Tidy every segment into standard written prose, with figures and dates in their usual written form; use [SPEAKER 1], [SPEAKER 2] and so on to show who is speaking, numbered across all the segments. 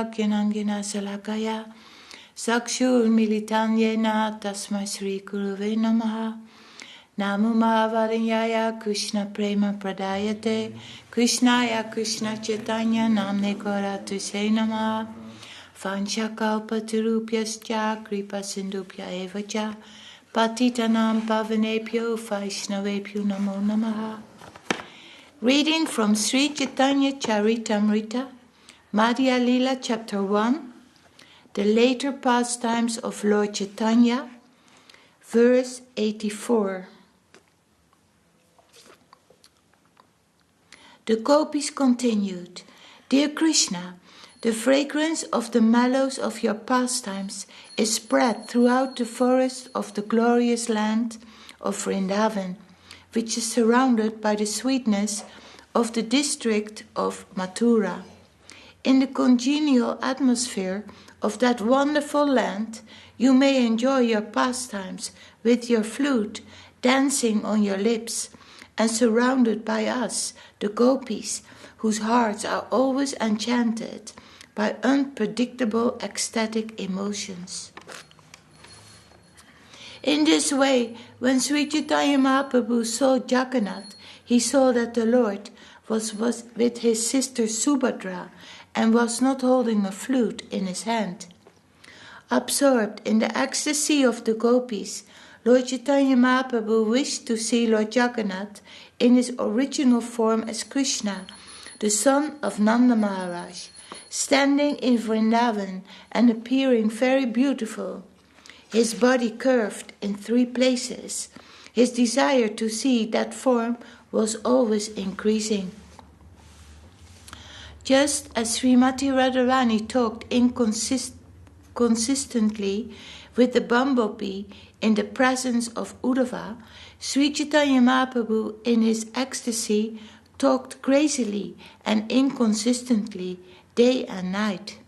[SPEAKER 1] Gyanangina Salakaya Sakshur Militanyena Tasmai Sri Gurave Namaha Namo Mahavarinyaya Krishna Prema Pradayate Krishnaya Krishna Chaitanya Namne Gauratu Se Namaha Vanchakalpatarupyascha Kripa Sindhupya Evacha Patitanam Pavanepyo Vaishnavepyo Namo Namaha. Reading from Sri Caitanya-caritāmṛta, Madhya-līlā, Chapter 1, The Later Pastimes of Lord Chaitanya, verse 84. The gopis continued, Dear Krishna, the fragrance of the mallows of your pastimes is spread throughout the forest of the glorious land of Vrindavan, which is surrounded by the sweetness of the district of Mathura. In the congenial atmosphere of that wonderful land, you may enjoy your pastimes with your flute dancing on your lips, and surrounded by us, the gopis, whose hearts are always enchanted by unpredictable ecstatic emotions. In this way, when Sri Chaitanya Mahaprabhu saw Jagannath, he saw that the Lord was with his sister Subhadra and was not holding a flute in his hand. Absorbed in the ecstasy of the gopis, Lord Chaitanya Mahaprabhu wished to see Lord Jagannath in his original form as Krishna, the son of Nanda Maharaj, standing in Vrindavan and appearing very beautiful. His body curved in 3 places. His desire to see that form was always increasing. Just as Srimati Radharani talked inconsistently with the bumblebee in the presence of Uddhava, Sri Chaitanya Mahaprabhu in his ecstasy talked crazily and inconsistently day and night.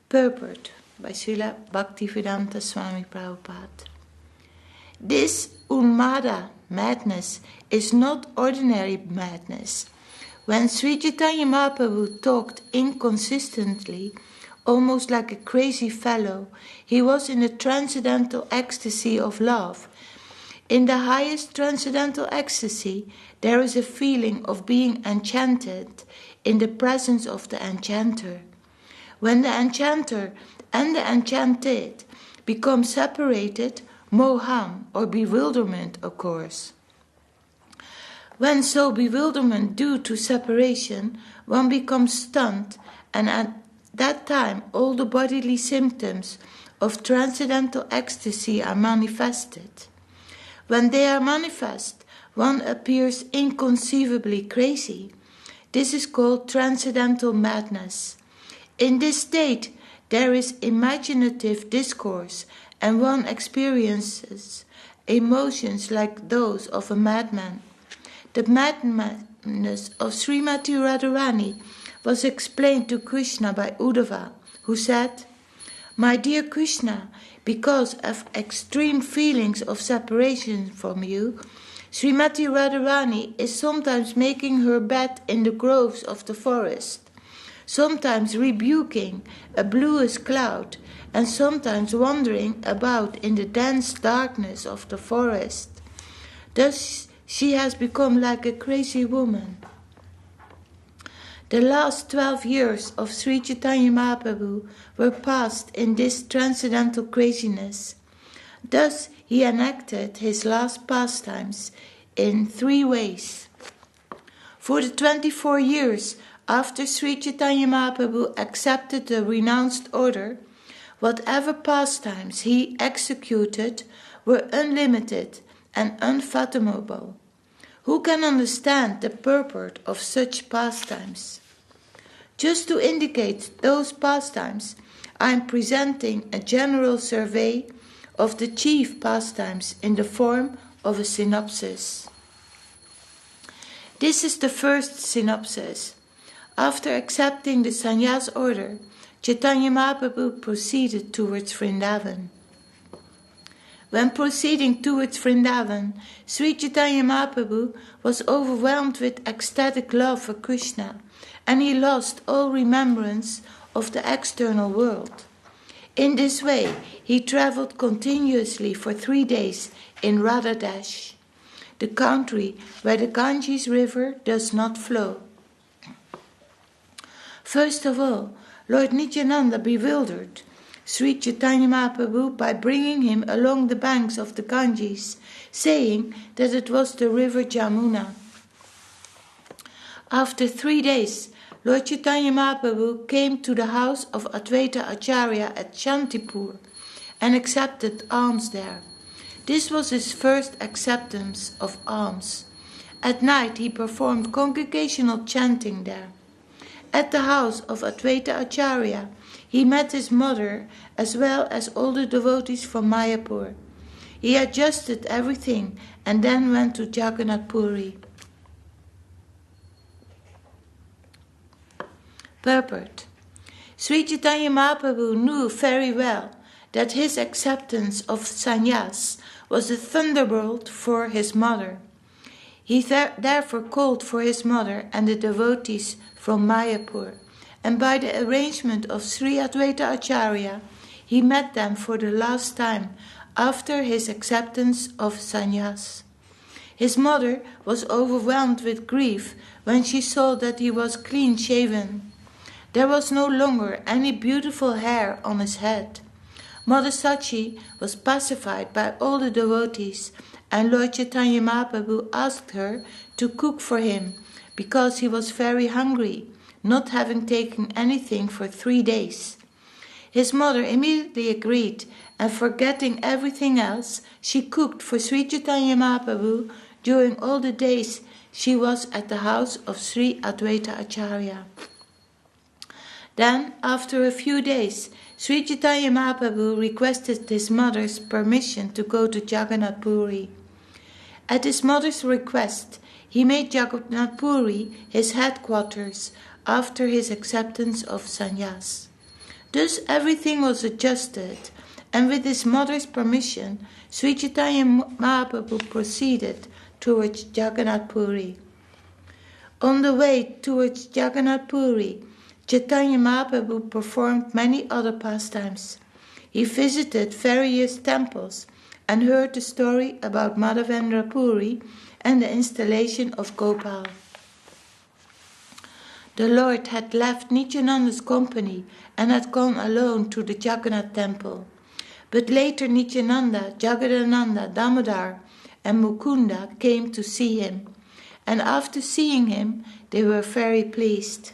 [SPEAKER 1] Purport by Srila Bhaktivedanta Swāmī Prabhupada. This Unmada madness is not ordinary madness. When Sri Chaitanya Mahaprabhu talked inconsistently, almost like a crazy fellow, he was in a transcendental ecstasy of love. In the highest transcendental ecstasy, there is a feeling of being enchanted in the presence of the enchanter. When the enchanter and the enchanted become separated, moham or bewilderment occurs. When so bewilderment due to separation, one becomes stunned, and at that time all the bodily symptoms of transcendental ecstasy are manifested. When they are manifest, one appears inconceivably crazy. This is called transcendental madness. In this state, there is imaginative discourse, and one experiences emotions like those of a madman. The madness of Srimati Radharani was explained to Krishna by Uddhava, who said, My dear Krishna, because of extreme feelings of separation from you, Srimati Radharani is sometimes making her bed in the groves of the forest, sometimes rebuking a bluish cloud, and sometimes wandering about in the dense darkness of the forest. Thus she has become like a crazy woman. The last 12 years of Sri Chaitanya Mahaprabhu were passed in this transcendental craziness. Thus he enacted his last pastimes in 3 ways. For the 24 years after Sri Chaitanya Mahaprabhu accepted the renounced order, whatever pastimes he executed were unlimited and unfathomable. Who can understand the purport of such pastimes? Just to indicate those pastimes, I am presenting a general survey of the chief pastimes in the form of a synopsis. This is the first synopsis. After accepting the sannyas order, Chaitanya Mahaprabhu proceeded towards Vrindavan. When proceeding towards Vrindavan, Sri Chaitanya Mahaprabhu was overwhelmed with ecstatic love for Krishna and he lost all remembrance of the external world. In this way, he traveled continuously for 3 days in Radhadesh, the country where the Ganges river does not flow. First of all, Lord Nityananda bewildered Sri Chaitanya Mahaprabhu by bringing him along the banks of the Ganges, saying that it was the river Jamuna. After 3 days, Lord Chaitanya Mahaprabhu came to the house of Advaita Acharya at Shantipur and accepted alms there. This was his first acceptance of alms. At night he performed congregational chanting there. At the house of Advaita Acharya, he met his mother as well as all the devotees from Mayapur. He adjusted everything and then went to Jagannath Puri. Purport. Sri Chaitanya Mahaprabhu knew very well that his acceptance of sannyas was a thunderbolt for his mother. He therefore called for his mother and the devotees from Mayapur, and by the arrangement of Sri Advaita Acharya, he met them for the last time after his acceptance of sannyas. His mother was overwhelmed with grief when she saw that he was clean-shaven. There was no longer any beautiful hair on his head. Mother Sachi was pacified by all the devotees, and Lord Chaitanya Mahaprabhu asked her to cook for him because he was very hungry, not having taken anything for 3 days. His mother immediately agreed, and forgetting everything else, she cooked for Sri Chaitanya Mahaprabhu during all the days she was at the house of Sri Advaita Acharya. Then, after a few days, Sri Chaitanya Mahaprabhu requested his mother's permission to go to Jagannath Puri. At his mother's request, he made Jagannath Puri his headquarters after his acceptance of sannyas. Thus everything was adjusted, and with his mother's permission, Sri Chaitanya Mahaprabhu proceeded towards Jagannath Puri. On the way towards Jagannath Puri, Chaitanya Mahaprabhu performed many other pastimes. He visited various temples and heard the story about Madhavendra Puri and the installation of Gopal. The Lord had left Nityananda's company and had gone alone to the Jagannath temple. But later Nityananda, Jagadananda, Damodar and Mukunda came to see him, and after seeing him they were very pleased.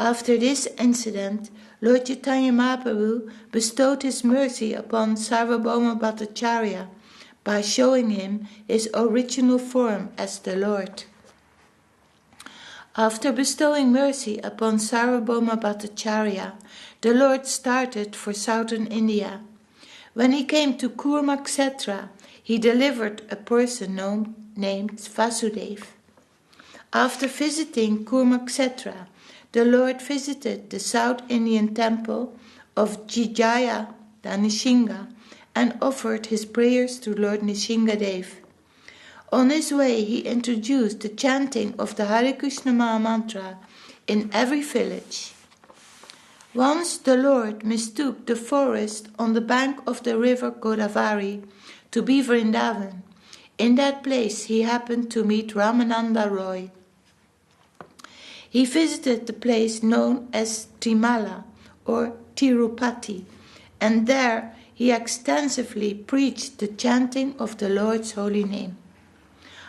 [SPEAKER 1] After this incident, Lord Chaitanya Mahaprabhu bestowed his mercy upon Sarvabhauma Bhattacharya by showing him his original form as the Lord. After bestowing mercy upon Sarvabhauma Bhattacharya, the Lord started for southern India. When he came to Kurmakshetra, he delivered a person named Vasudeva. After visiting Kurmakshetra, the Lord visited the South Indian temple of Jijaya Nishinga and offered his prayers to Lord Nishingadev. On his way, he introduced the chanting of the Hare Krishna Mahamantra in every village. Once the Lord mistook the forest on the bank of the river Godavari to be Vrindavan. In that place he happened to meet Ramananda Roy. He visited the place known as Tirumala or Tirupati, and there he extensively preached the chanting of the Lord's holy name.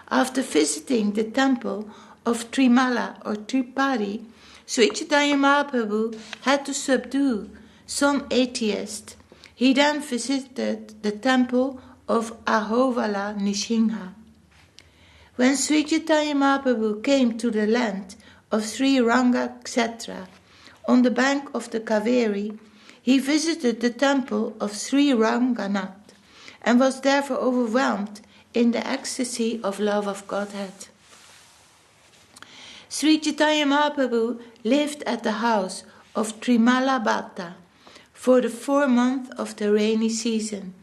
[SPEAKER 1] After visiting the temple of Tirumala or Tripadi, Sri Chaitanya Mahaprabhu had to subdue some atheists. He then visited the temple of Ahovala Nishinga. When Sri Chaitanya Mahaprabhu came to the land of Sri Rangakshetra, on the bank of the Kaveri, he visited the temple of Sri Ranganath and was therefore overwhelmed in the ecstasy of love of Godhead. Sri Chaitanya Mahaprabhu lived at the house of Trimala Bhatta for the 4 months of the rainy season.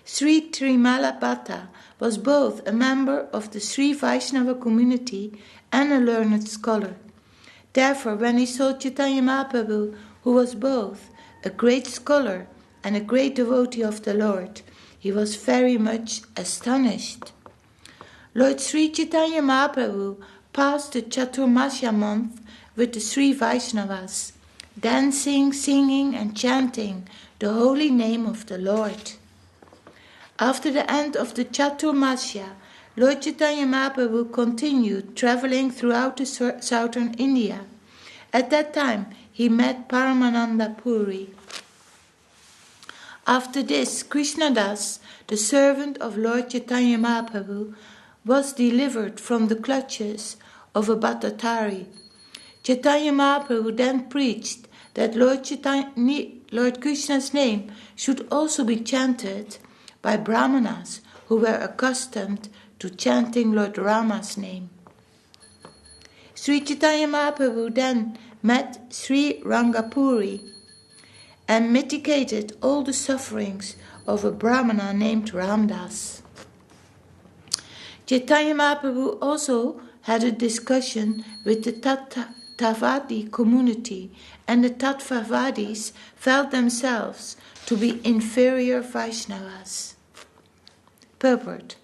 [SPEAKER 1] Sri Trimala Bhatta was both a member of the Sri Vaishnava community and a learned scholar. Therefore, when he saw Chaitanya Mahaprabhu, who was both a great scholar and a great devotee of the Lord, he was very much astonished. Lord Sri Chaitanya Mahaprabhu passed the Chaturmasya month with the Sri Vaishnavas, dancing, singing and chanting the holy name of the Lord. After the end of the Chaturmasya, Lord Chaitanya Mahaprabhu continued traveling throughout the southern India. At that time, he met Paramananda Puri. After this, Krishnadas, the servant of Lord Chaitanya Mahaprabhu, was delivered from the clutches of a Bhattatari. Chaitanya Mahaprabhu then preached that Lord Krishna's name should also be chanted by Brahmanas who were accustomed to chanting Lord Rama's name. Sri Chaitanya Mahaprabhu then met Sri Rangapuri and mitigated all the sufferings of a Brahmana named Ramdas. Chaitanya Mahaprabhu also had a discussion with the Tattvadi community, and the Tattvadis felt themselves to be inferior Vaishnavas. Purport.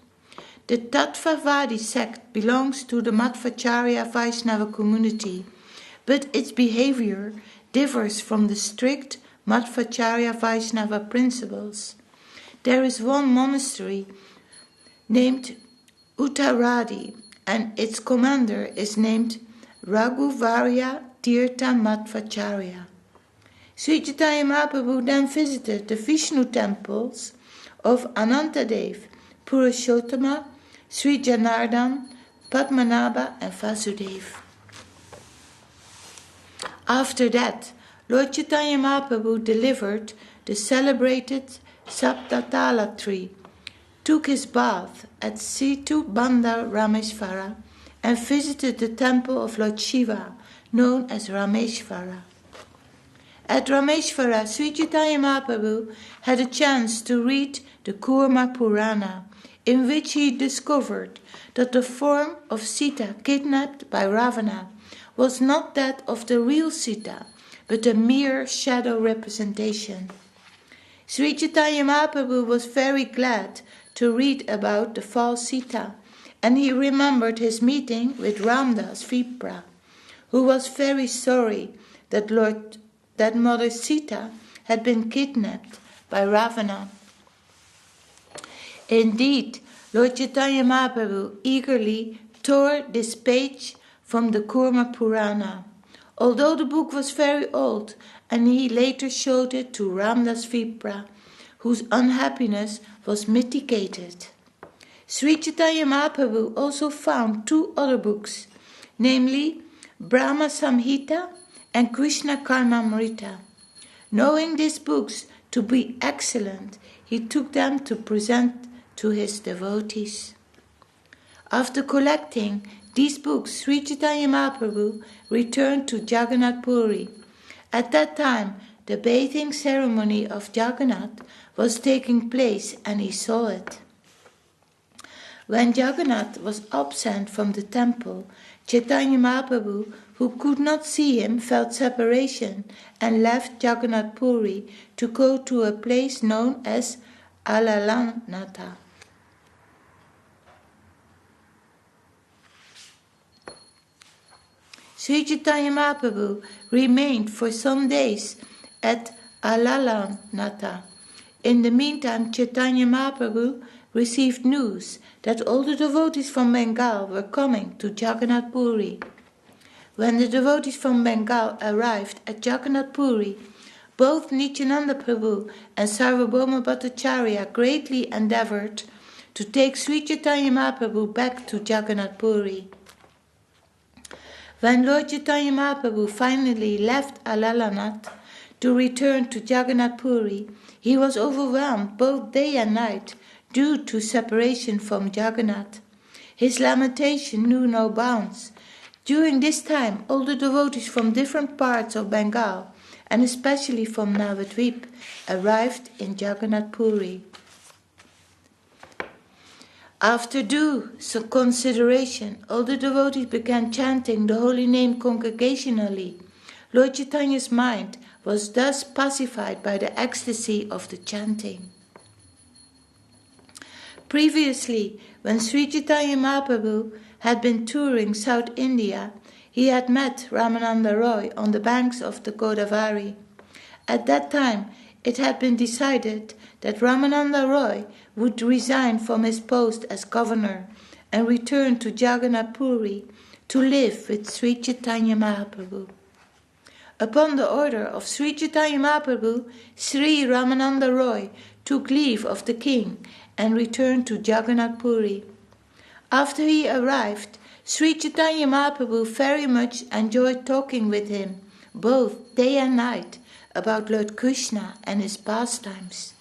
[SPEAKER 1] The Tattvadi sect belongs to the Madhvacharya Vaishnava community, but its behavior differs from the strict Madhvacharya Vaishnava principles. There is one monastery named Uttaradi, and its commander is named Raghuvarya Tirtha Madhvacharya. Sri Chaitanya Mahaprabhu then visited the Vishnu temples of Anantadev, Purushottama, Sri Janardhan, Padmanabha and Vasudeva. After that, Lord Chaitanya Mahaprabhu delivered the celebrated Saptatala tree, took his bath at Situ Bandar Rameshvara, and visited the temple of Lord Shiva, known as Rameshvara. At Rameshvara, Sri Chaitanya Mahaprabhu had a chance to read the Kurma Purana, in which he discovered that the form of Sita kidnapped by Ravana was not that of the real Sita, but a mere shadow representation. Sri Chaitanya Mahaprabhu was very glad to read about the false Sita, and he remembered his meeting with Ramdas Vipra, who was very sorry that Mother Sita had been kidnapped by Ravana. Indeed, Lord Chaitanya Mahaprabhu eagerly tore this page from the Kurma Purana, although the book was very old, and he later showed it to Ramdas Vipra, whose unhappiness was mitigated. Sri Chaitanya Mahaprabhu also found two other books, namely Brahma Samhita and Caitanya-caritāmṛta. Knowing these books to be excellent, he took them to present to his devotees. After collecting these books, Sri Chaitanya Mahaprabhu returned to Jagannath Puri. At that time, the bathing ceremony of Jagannath was taking place, and he saw it. When Jagannath was absent from the temple, Chaitanya Mahaprabhu, who could not see him, felt separation and left Jagannath Puri to go to a place known as Alalanata. Sri Chaitanya Mahaprabhu remained for some days at Alalanata. In the meantime, Chaitanya Mahaprabhu received news that all the devotees from Bengal were coming to Jagannath Puri. When the devotees from Bengal arrived at Jagannath Puri, both Nityananda Prabhu and Sarvabhauma Bhattacharya greatly endeavored to take Sri Chaitanya Mahaprabhu back to Jagannath Puri. When Lord Chaitanya Mahaprabhu finally left Alalanat to return to Jagannath Puri, he was overwhelmed both day and night due to separation from Jagannath. His lamentation knew no bounds. During this time, all the devotees from different parts of Bengal, and especially from Navadvip, arrived in Jagannath Puri. After due consideration, all the devotees began chanting the holy name congregationally. Lord Chaitanya's mind was thus pacified by the ecstasy of the chanting. Previously, when Sri Chaitanya Mahaprabhu had been touring South India, he had met Ramananda Roy on the banks of the Godavari. At that time, it had been decided that Ramananda Roy would resign from his post as governor and return to Jagannath Puri to live with Sri Chaitanya Mahaprabhu. Upon the order of Sri Chaitanya Mahaprabhu, Sri Ramananda Roy took leave of the king and returned to Jagannath Puri. After he arrived, Sri Chaitanya Mahaprabhu very much enjoyed talking with him, both day and night, about Lord Krishna and his pastimes.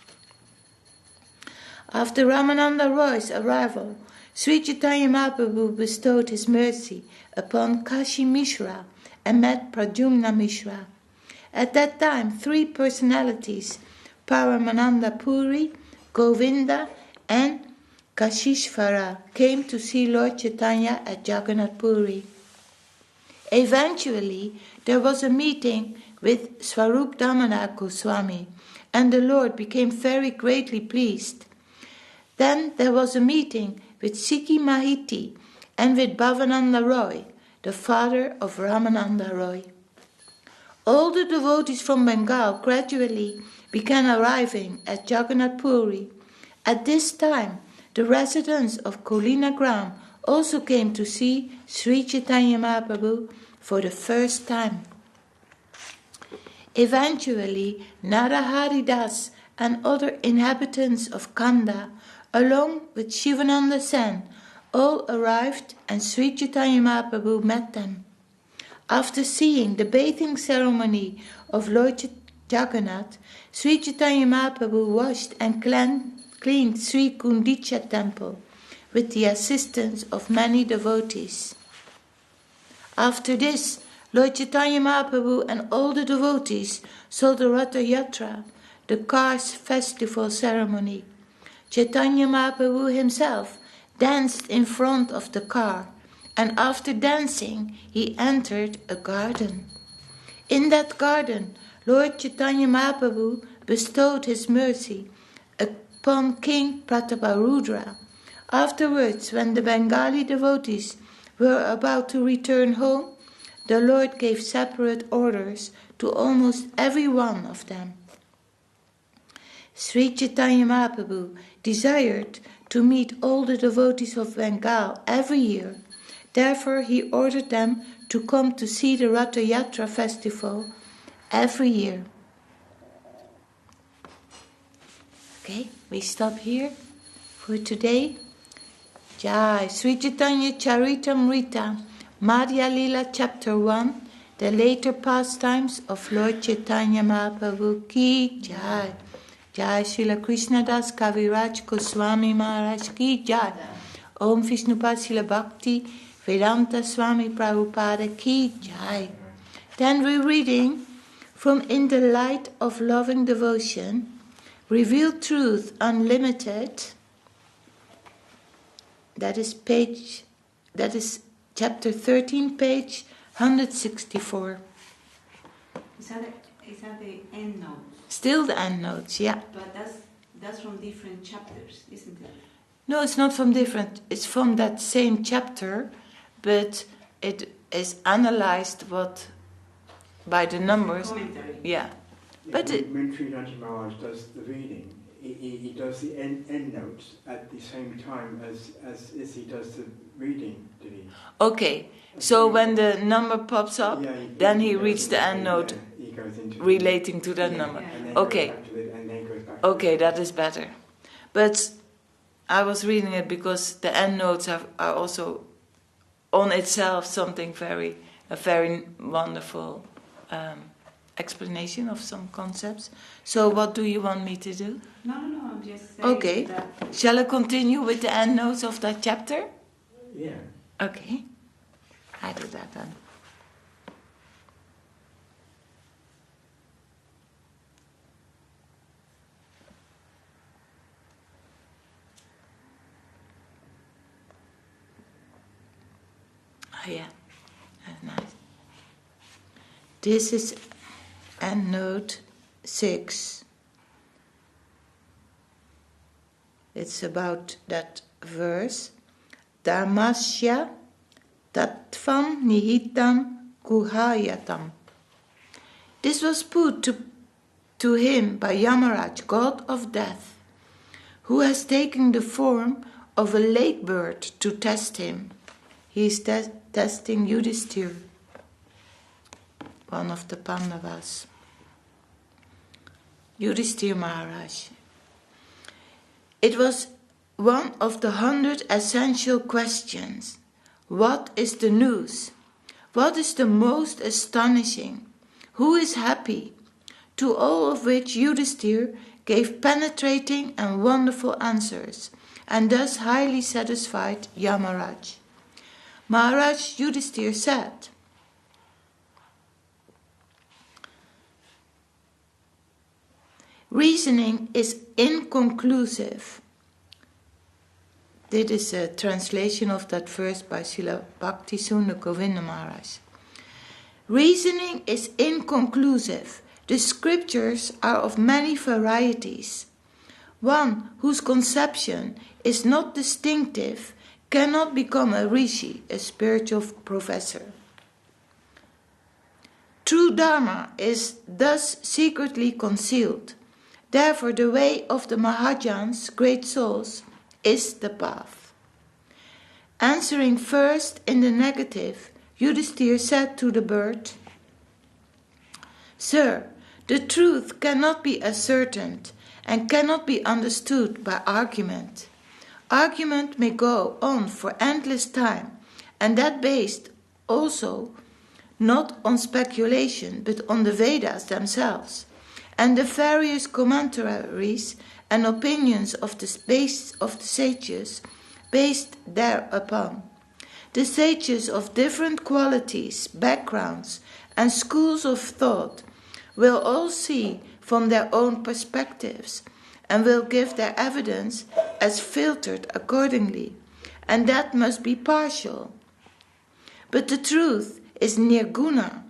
[SPEAKER 1] After Ramananda Roy's arrival, Sri Chaitanya Mahaprabhu bestowed his mercy upon Kashi Mishra and met Pradyumna Mishra. At that time, 3 personalities, Paramananda Puri, Govinda, and Kashishvara, came to see Lord Chaitanya at Jagannath Puri. Eventually, there was a meeting with Swarup Damodar Goswami, and the Lord became very greatly pleased. Then there was a meeting with Sikhi Mahiti and with Bhavananda Roy, the father of Ramananda Roy. All the devotees from Bengal gradually began arriving at Jagannath Puri. At this time, the residents of Kolina Gram also came to see Sri Chaitanya Mahaprabhu for the first time. Eventually, Narahari Das and other inhabitants of Kanda, along with Shivananda Sen, all arrived and Sri Chaitanya Mahaprabhu met them. After seeing the bathing ceremony of Lord Jagannath, Sri Chaitanya Mahaprabhu washed and cleaned Sri Gundicha temple with the assistance of many devotees. After this, Lord Chaitanya Mahaprabhu and all the devotees saw the Ratha Yatra, the car's festival ceremony. Chaitanya Mahaprabhu himself danced in front of the car, and after dancing he entered a garden. In that garden, Lord Chaitanya Mahaprabhu bestowed his mercy upon King Prataparudra. Afterwards, when the Bengali devotees were about to return home, the Lord gave separate orders to almost every one of them. Sri Chaitanya Mahaprabhu desired to meet all the devotees of Bengal every year. Therefore, he ordered them to come to see the Ratha Yatra festival every year. Okay, we stop here for today. Jai Sri Caitanya-caritāmṛta, Madhya-līlā chapter 1, the later pastimes of Lord Chaitanya Mahaprabhu ki Jai. Jai Srila Krishnadas Kaviraj Goswami Maharaj ki Jai. Om Vishnupad Srila Bhakti Vedanta Swāmī Prabhupada ki Jai. Then we're reading from In the Light of Loving Devotion, Revealed Truth Unlimited. That is chapter 13, page 164.
[SPEAKER 2] Is that the Endnote?
[SPEAKER 1] Still the Endnotes, yeah.
[SPEAKER 2] But that's from different chapters, isn't it?
[SPEAKER 1] No, it's not from different. It's from that same chapter, but it is analyzed by the numbers.
[SPEAKER 2] Commentary.
[SPEAKER 1] Yeah. But
[SPEAKER 3] when Sridhar Maharaj does the reading, he does the end notes at the same time as he does the reading, did he?
[SPEAKER 1] Okay, so when the number pops up, then he reads the end note relating to that number. Okay. Okay, that is better. But I was reading it because the end notes are also on itself something a very wonderful explanation of some concepts. So what do you want me to do?
[SPEAKER 2] No, I'm just saying.
[SPEAKER 1] Okay. Shall I continue with the end notes of that chapter?
[SPEAKER 3] Yeah.
[SPEAKER 1] Okay. I do that then. Oh yeah, that's nice. This is Endnote 6. It's about that verse. Dharmasya tattvam nihitam guhayatam. This was put to him by Yamaraj, god of death, who has taken the form of a lake bird to test him. He is testing Yudhisthira, one of the Pandavas. Yudhisthira Maharaj. It was one of the 100 essential questions. What is the news? What is the most astonishing? Who is happy? To all of which Yudhisthira gave penetrating and wonderful answers, and thus highly satisfied Yamaraj. Maharaj Yudhisthira said, reasoning is inconclusive. This is a translation of that verse by Srila Bhakti Sundar Govinda Maharaj. Reasoning is inconclusive. The scriptures are of many varieties. One whose conception is not distinctive cannot become a rishi, a spiritual professor. True Dharma is thus secretly concealed. Therefore, the way of the Mahajans, great souls, is the path. Answering first in the negative, Yudhisthira said to the bird, Sir, the truth cannot be ascertained and cannot be understood by argument. Argument may go on for endless time, and that based also not on speculation but on the Vedas themselves, and the various commentaries and opinions of the sages based thereupon. The sages of different qualities, backgrounds, and schools of thought will all see from their own perspectives and will give their evidence as filtered accordingly, and that must be partial. But the truth is nirguna,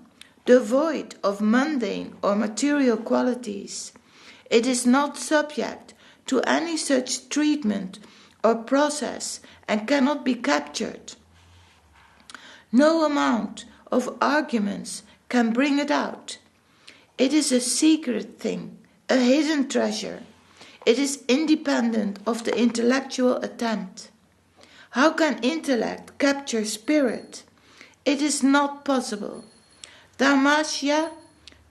[SPEAKER 1] devoid of mundane or material qualities. It is not subject to any such treatment or process and cannot be captured. No amount of arguments can bring it out. It is a secret thing, a hidden treasure. It is independent of the intellectual attempt. How can intellect capture spirit? It is not possible. Dharmasya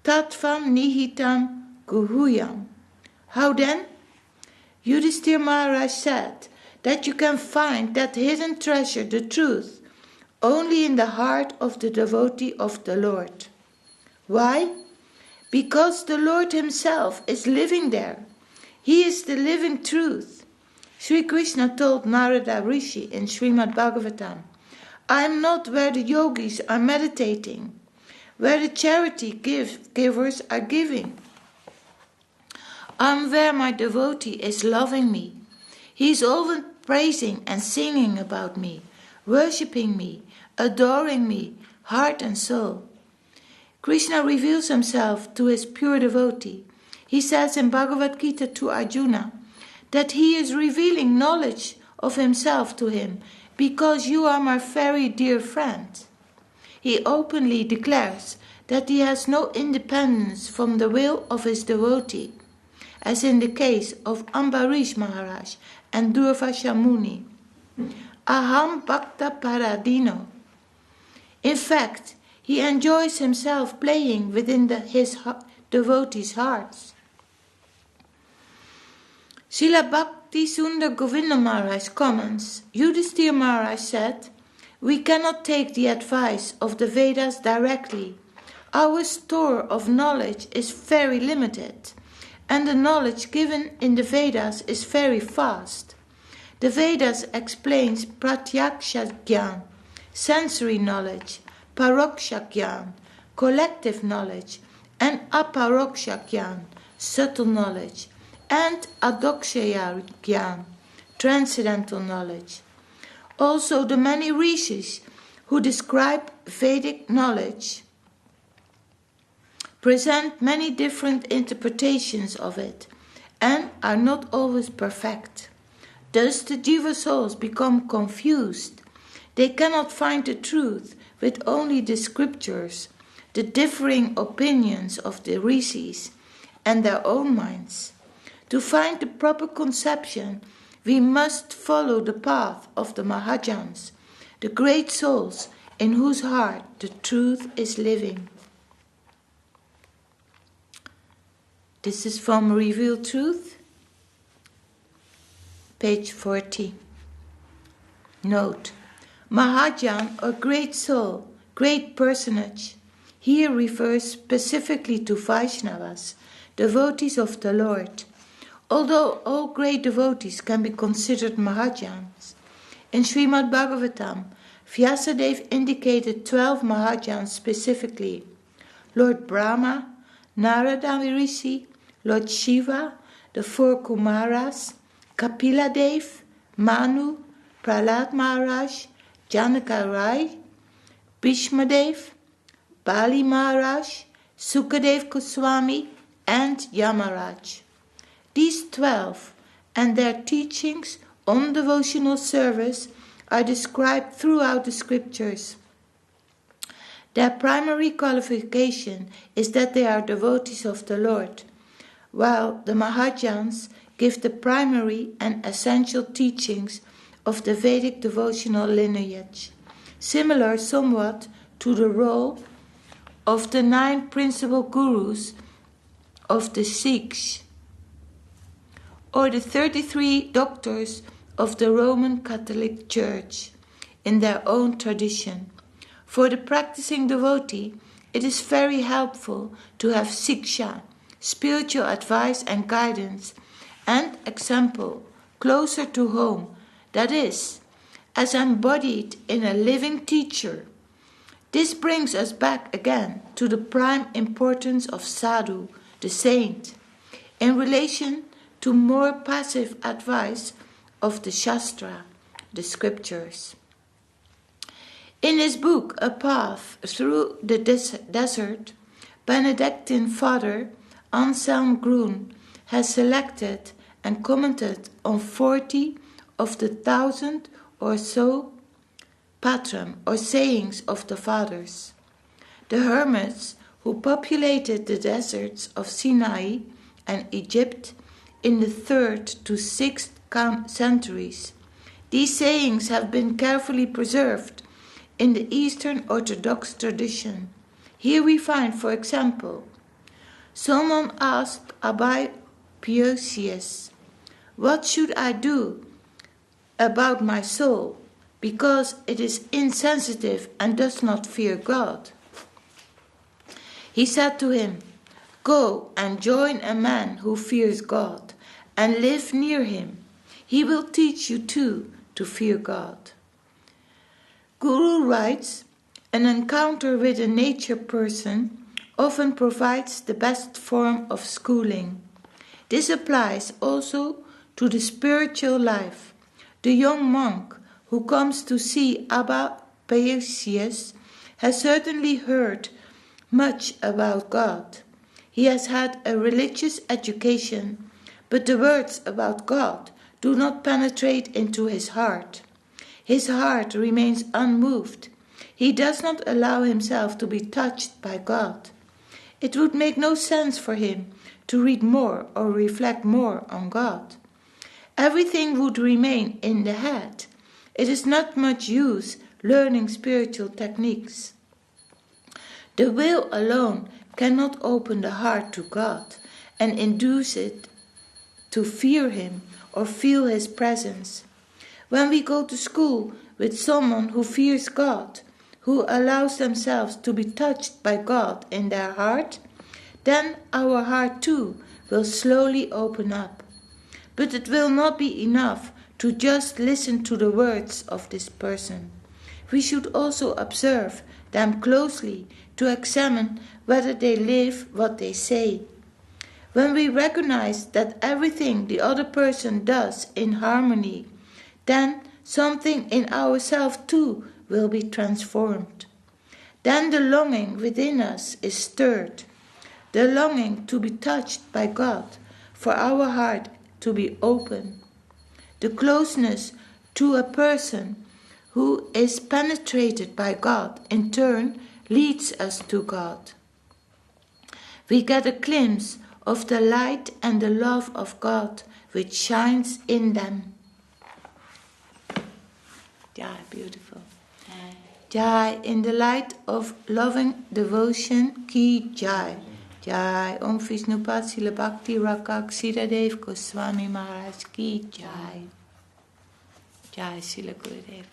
[SPEAKER 1] tattvam nihitam guhuyam. How then? Yudhisthira Maharaj said that you can find that hidden treasure, the truth, only in the heart of the devotee of the Lord. Why? Because the Lord himself is living there. He is the living truth. Sri Krishna told Narada Rishi in Srimad Bhagavatam, I am not where the yogis are meditating, where the charity givers are giving. I am where my devotee is loving me. He is always praising and singing about me, worshipping me, adoring me, heart and soul. Krishna reveals himself to his pure devotee. He says in Bhagavad Gita to Arjuna that he is revealing knowledge of himself to him because you are my very dear friend. He openly declares that he has no independence from the will of his devotee, as in the case of Ambarish Maharaj and Durvasha Muni. Aham Bhakta Paradino. In fact, he enjoys himself playing within his devotees' hearts. Srila Bhakti Sundar Govinda Maharaj comments, Yudhisthira Maharaj said, we cannot take the advice of the Vedas directly. Our store of knowledge is very limited, and the knowledge given in the Vedas is very vast. The Vedas explains pratyaksha jnana, sensory knowledge, paroksha jnana, collective knowledge, and aparoksha jnana, subtle knowledge, and adokshaya jnana, transcendental knowledge. Also the many rishis who describe Vedic knowledge present many different interpretations of it and are not always perfect. Thus the Jiva souls become confused. They cannot find the truth with only the scriptures, the differing opinions of the rishis, and their own minds. To find the proper conception, we must follow the path of the Mahajans, the great souls in whose heart the truth is living. This is from Revealed Truth, page 40. Note: Mahajan, or great soul, great personage, here refers specifically to Vaishnavas, devotees of the Lord. Although all great devotees can be considered Mahajans, in Srimad Bhagavatam, Vyasadeva indicated 12 Mahajans specifically: Lord Brahma, Narada Rishi, Lord Shiva, the 4 Kumaras, Kapila Dev, Manu, Prahlad Maharaj, Janaka Rai, Bhishma Dev, Bali Maharaj, Sukadev Goswami, and Yamaraj. These 12 and their teachings on devotional service are described throughout the scriptures. Their primary qualification is that they are devotees of the Lord, while the Mahajans give the primary and essential teachings of the Vedic devotional lineage, similar somewhat to the role of the 9 principal gurus of the Sikhs, or the 33 doctors of the Roman Catholic Church in their own tradition. For the practicing devotee, it is very helpful to have siksha, spiritual advice and guidance, and example closer to home, that is, as embodied in a living teacher. This brings us back again to the prime importance of sadhu, the saint, in relation to more passive advice of the Shastra, the scriptures. In his book, A Path Through the Desert, Benedictine Father Anselm Groen has selected and commented on 40 of the 1,000 or so patram, or sayings of the fathers. The hermits who populated the deserts of Sinai and Egypt in the 3rd to 6th centuries. These sayings have been carefully preserved in the Eastern Orthodox tradition. Here we find, for example, someone asked Abba Piosius, "What should I do about my soul, because it is insensitive and does not fear God?" He said to him, "Go and join a man who fears God and live near him. He will teach you too to fear God." Guru writes, "An encounter with a nature person often provides the best form of schooling. This applies also to the spiritual life. The young monk who comes to see Abba Piosius has certainly heard much about God. He has had a religious education, but the words about God do not penetrate into his heart. His heart remains unmoved. He does not allow himself to be touched by God. It would make no sense for him to read more or reflect more on God. Everything would remain in the head. It is not much use learning spiritual techniques. The will alone cannot open the heart to God and induce it to fear him or feel his presence. When we go to school with someone who fears God, who allows themselves to be touched by God in their heart, then our heart too will slowly open up. But it will not be enough to just listen to the words of this person. We should also observe them closely to examine whether they live what they say. When we recognize that everything the other person does in harmony, then something in ourselves too will be transformed. Then the longing within us is stirred, the longing to be touched by God, for our heart to be open. The closeness to a person who is penetrated by God in turn leads us to God. We get a glimpse of the light and the love of God which shines in them. Jai, beautiful. Jai, in the light of loving devotion, ki Jai. Jai, Om Vishnupad Srila Bhakti Rakak Śrīdhar Swāmī Maharaj ki Jai. Jai, Srila Gurudev.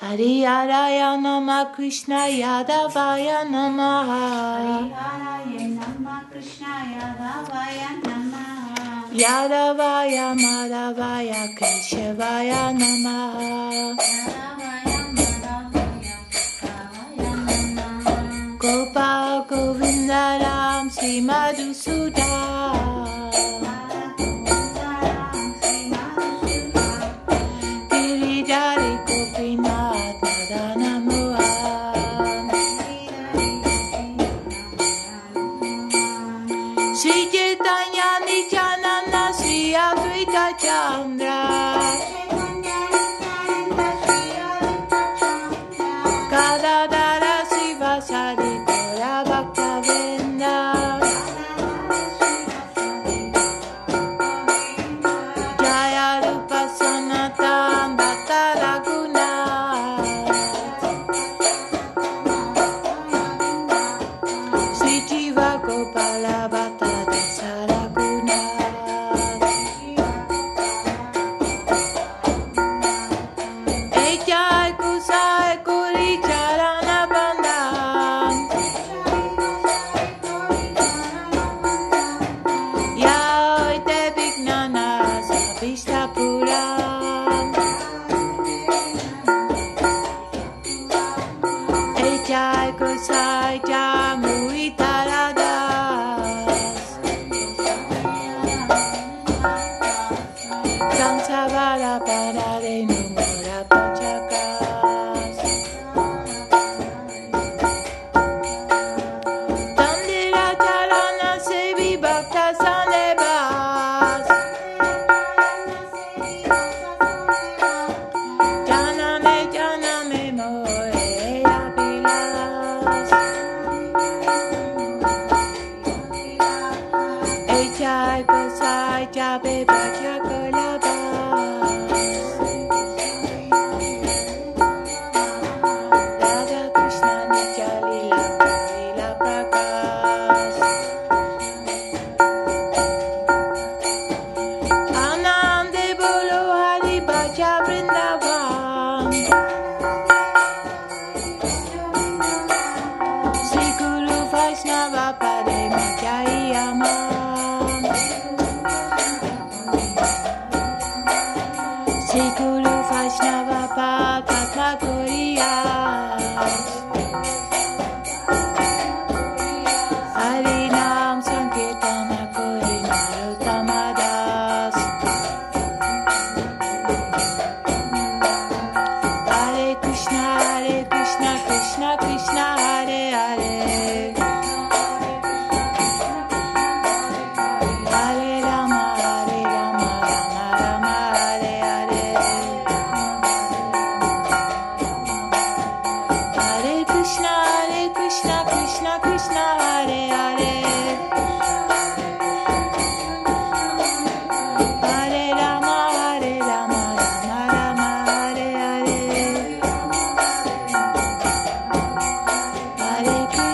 [SPEAKER 1] Hari Haraya Namah Krishna Yadavaya Namah.
[SPEAKER 2] Hari Haraya Namah Krishna Yadavaya Namah.
[SPEAKER 1] Yadavaya Madhavaya Keshavaya Namah. Gopal Govinda Ram Sri Madhusudan. Giridhari Gopinath Madana Mohan. Sri Caitanya Nityananda Sri Advaita Chandra. Gadadhara Srivasadi Gora Bhakta Vrinda. Jaya Rupa Sanatan Bhatta Raghunath. Sri Jiva Gopala Bhatta Dasa Raghunath. Jai Kusai Kuri Charana Bandhan. Yaoite Vignana Sabhishta Puran. Jai Kusai Jamui Taradas. Sansavara Parare Numura Pachakas. Tandira Charana Sevi Bhakta Sandebas. Janame Janame Moe Apilas. Jai Kusai Jabe Bhajakolabas. Radha Krishna Madhya-līlā Lila Prakash. Anande Bolo Hari Bhaja Vrindavan. Sri Guru Vaishnava Pade Madhya-līlā. Sri Guru Vaishnava Patma Koriyas. Hari Nam Sankirtana Kori Narottama Das. Hare Krishna, Krishna Krishna, Hare Hare. Hare Rama, Rama Rama, Hare Hare. Hare Krishna, Krishna Krishna, Hare Hare. Hare Rama, Rama Rama, Hare Hare. Hare Krishna.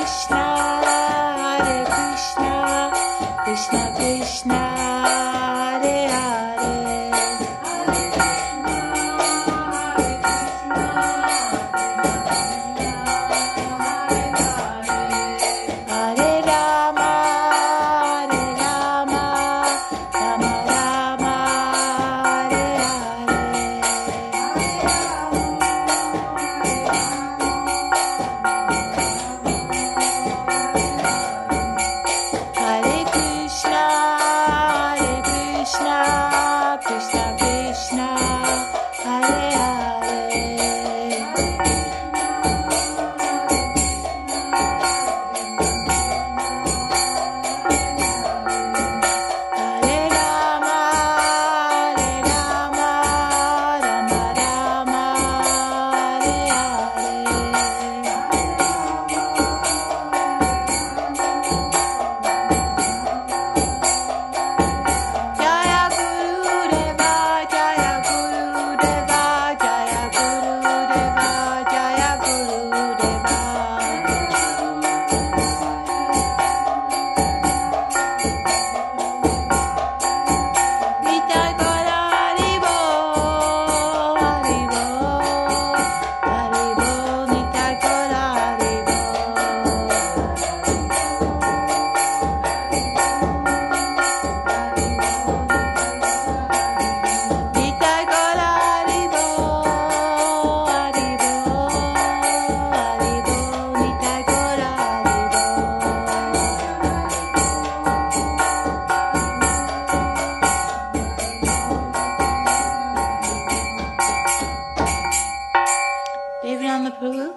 [SPEAKER 1] Prabhu,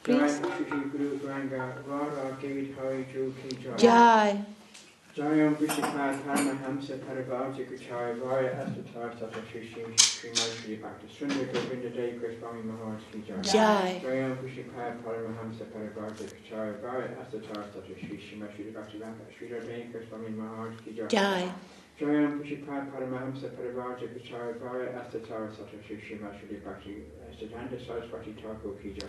[SPEAKER 1] please.
[SPEAKER 3] Jai Shri Guru Ranga Vara Gate Hari Ju Ki Jai.
[SPEAKER 1] Jai.
[SPEAKER 3] Jayam Vishikad Paramahamsa Parivāja Gacchāya Vaya Astatar Sata Shri Shri Bhakti Sundar Govinda Dev Swāmī Maharaj Ki Jai.
[SPEAKER 1] Jai.
[SPEAKER 3] Jayam Vishikad Paramahamsa Parivāja Gacchāya Vaya Astatar Sata Shri Bhakti Śrīdhar Dev Swāmī Maharaj Ki Jai.
[SPEAKER 1] Jai.
[SPEAKER 3] Jayam Vishikad Paramahamsa Parivāja Gacchāya Vaya Astatar Sata Shri Bhakti Siddhanta Saraswati Thakur Ki Jai.